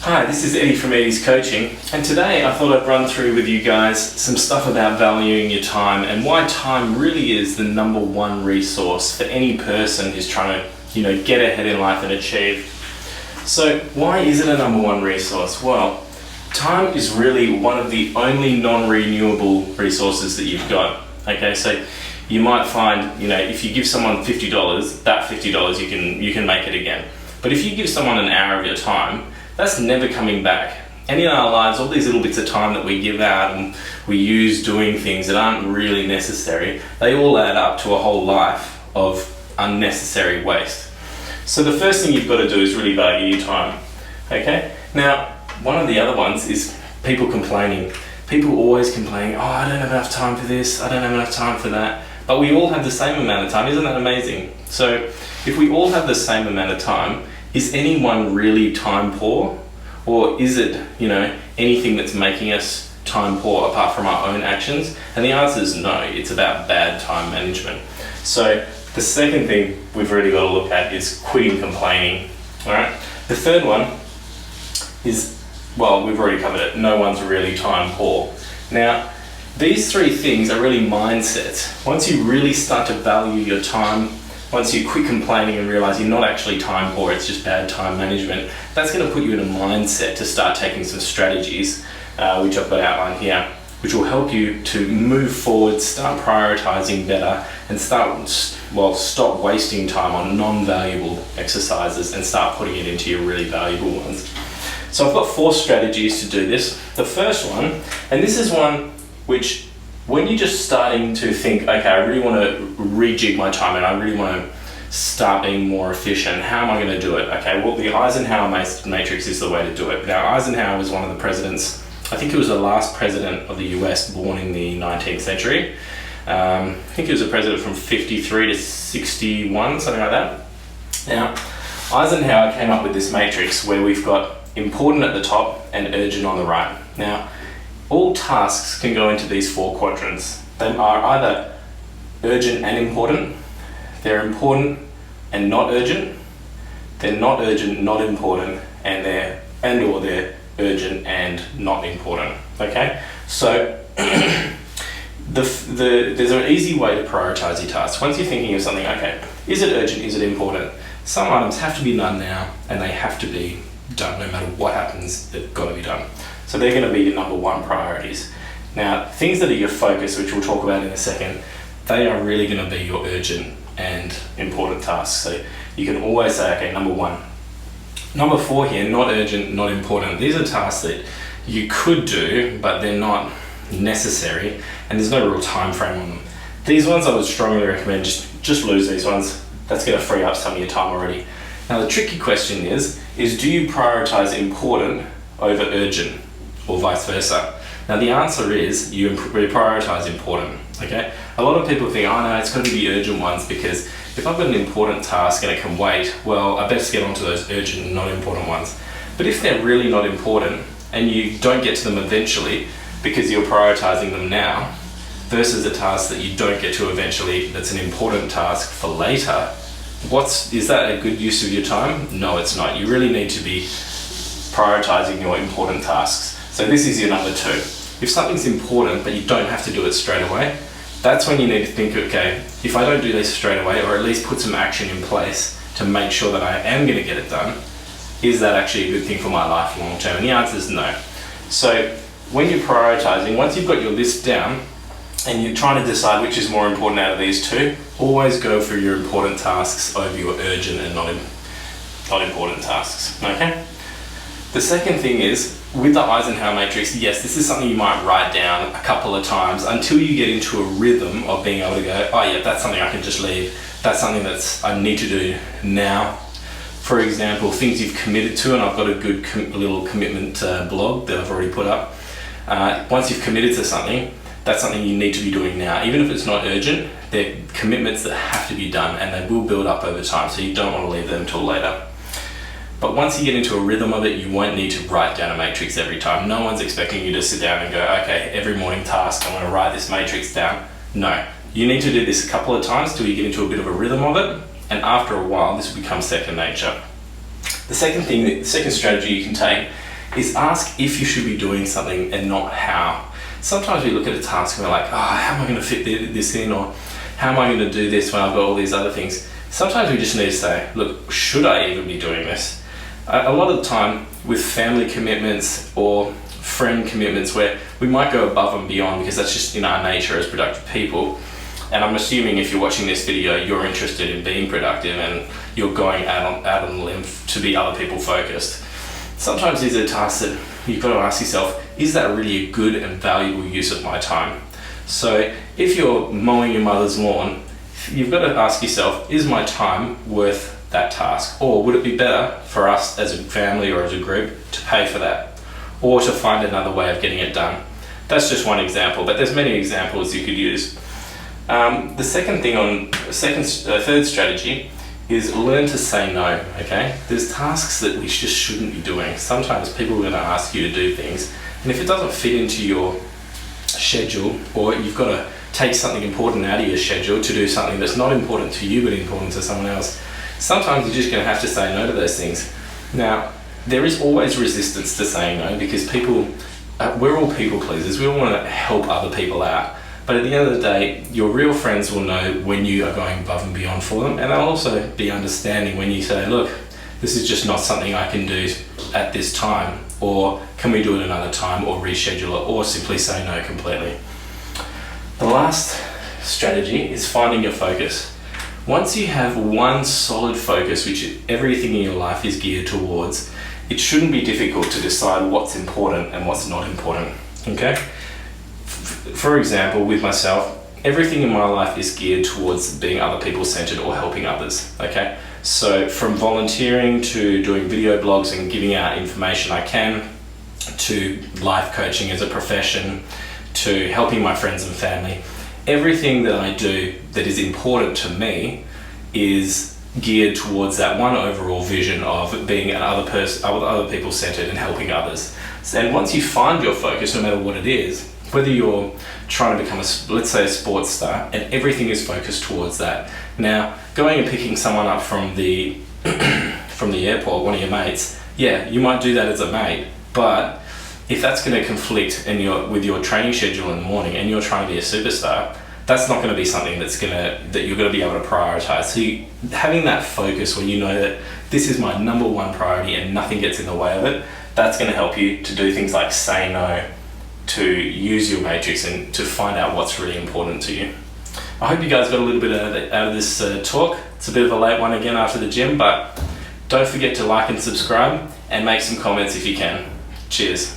Hi, this is Eddie from Eddie's Coaching, and today I thought I'd run through with you guys some stuff about valuing your time and why time really is the number one resource for any person who's trying to, get ahead in life and achieve. So why is it a number one resource? Well, time is really one of the only non-renewable resources that you've got. Okay, so you might find, if you give someone $50, that $50 you can make it again. But if you give someone an hour of your time, that's never coming back. And in our lives, all these little bits of time that we give out and we use doing things that aren't really necessary, they all add up to a whole life of unnecessary waste. So the first thing you've got to do is really value your time. Okay? Now, one of the other ones is people complaining. People always complaining, I don't have enough time for this, I don't have enough time for that. But we all have the same amount of time. Isn't that amazing? So if we all have the same amount of time, is anyone really time poor? Or is it, anything that's making us time poor apart from our own actions? And the answer is no, it's about bad time management. So the second thing we've really got to look at is quitting complaining. All right. The third one is, we've already covered it. No one's really time poor. Now, these three things are really mindsets. Once you really start to value your time, once you quit complaining and realize you're not actually time poor, it's just bad time management, that's going to put you in a mindset to start taking some strategies, which I've got outlined here, which will help you to move forward, start prioritizing better, and stop wasting time on non-valuable exercises and start putting it into your really valuable ones. So I've got 4 strategies to do this. The first one, and this is one which when you're just starting to think, okay, I really want to rejig my time and I really want to start being more efficient, how am I going to do it? Okay, well, the Eisenhower Matrix is the way to do it. Now, Eisenhower was one of the presidents, I think he was the last president of the US born in the 19th century. I think he was a president from 53 to 61, something like that. Now, Eisenhower came up with this matrix where we've got important at the top and urgent on the right. Now, all tasks can go into these 4 quadrants. They are either urgent and important, they're important and not urgent, they're not urgent, not important, and they're urgent and not important. Okay? So there's an easy way to prioritize your tasks. Once you're thinking of something, okay, is it urgent, is it important? Some items have to be done now and they have to be done no matter what happens, they've got to be done. So they're going to be your number one priorities. Now, things that are your focus, which we'll talk about in a second, they are really going to be your urgent and important tasks. So you can always say, okay, number 1. Number 4 here, not urgent, not important. These are tasks that you could do, but they're not necessary, and there's no real time frame on them. These ones I would strongly recommend, just lose these ones. That's going to free up some of your time already. Now, the tricky question is do you prioritize important over urgent? Or vice versa. Now the answer is you prioritize important. Okay, a lot of people think, no, it's got to be the urgent ones because if I've got an important task and it can wait, well, I best get onto those urgent and not important ones. But if they're really not important and you don't get to them eventually because you're prioritizing them now versus a task that you don't get to eventually that's an important task for later, is that a good use of your time? No, it's not. You really need to be prioritizing your important tasks. So this is your number 2. If something's important but you don't have to do it straight away, that's when you need to think, okay, if I don't do this straight away, or at least put some action in place to make sure that I am going to get it done, is that actually a good thing for my life long term? And the answer is no. So when you're prioritizing, once you've got your list down and you're trying to decide which is more important out of these 2, always go for your important tasks over your urgent and not important tasks. Okay? The second thing is, with the Eisenhower Matrix, yes, this is something you might write down a couple of times until you get into a rhythm of being able to go, oh yeah, that's something I can just leave. That's something that I need to do now. For example, things you've committed to, and I've got a good little commitment blog that I've already put up. Once you've committed to something, that's something you need to be doing now. Even if it's not urgent, they're commitments that have to be done and they will build up over time, so you don't want to leave them until later. But once you get into a rhythm of it, you won't need to write down a matrix every time. No one's expecting you to sit down and go, okay, every morning task, I'm going to write this matrix down. No, you need to do this a couple of times till you get into a bit of a rhythm of it, and after a while, this will become second nature. The second strategy you can take is ask if you should be doing something and not how. Sometimes we look at a task and we're like, oh, how am I going to fit this in, or how am I going to do this when I've got all these other things? Sometimes we just need to say, look, should I even be doing this? A lot of the time with family commitments or friend commitments where we might go above and beyond because that's just in our nature as productive people. And I'm assuming if you're watching this video, you're interested in being productive and you're going out on the limb to be other people focused. Sometimes these are tasks that you've got to ask yourself, is that really a good and valuable use of my time? So if you're mowing your mother's lawn, you've got to ask yourself, is my time worth that task? Or would it be better for us as a family or as a group to pay for that? Or to find another way of getting it done? That's just one example, but there's many examples you could use. The second thing third strategy is learn to say no, okay? There's tasks that we just shouldn't be doing. Sometimes people are going to ask you to do things, and if it doesn't fit into your schedule, or you've got to take something important out of your schedule to do something that's not important to you but important to someone else, sometimes you're just going to have to say no to those things. Now, there is always resistance to saying no because people, we're all people pleasers. We all want to help other people out. But at the end of the day, your real friends will know when you are going above and beyond for them, and they'll also be understanding when you say, look, this is just not something I can do at this time, or can we do it another time, or reschedule it, or simply say no completely. The last strategy is finding your focus. Once you have one solid focus, which everything in your life is geared towards, it shouldn't be difficult to decide what's important and what's not important, okay? For example, with myself, everything in my life is geared towards being other people centered or helping others, okay? So from volunteering to doing video blogs and giving out information I can, to life coaching as a profession, to helping my friends and family, everything that I do that is important to me is geared towards that one overall vision of being other people centered and helping others. And once you find your focus, no matter what it is, whether you're trying to become let's say a sports star, and everything is focused towards that. Now, going and picking someone up from the airport, one of your mates, yeah, you might do that as a mate, but if that's going to conflict with your training schedule in the morning and you're trying to be a superstar, that's not going to be something that you're going to be able to prioritize. So having that focus when you know that this is my number one priority and nothing gets in the way of it, that's going to help you to do things like say no, to use your matrix and to find out what's really important to you. I hope you guys got a little bit out of this talk. It's a bit of a late one again after the gym, but don't forget to like and subscribe and make some comments if you can. Cheers.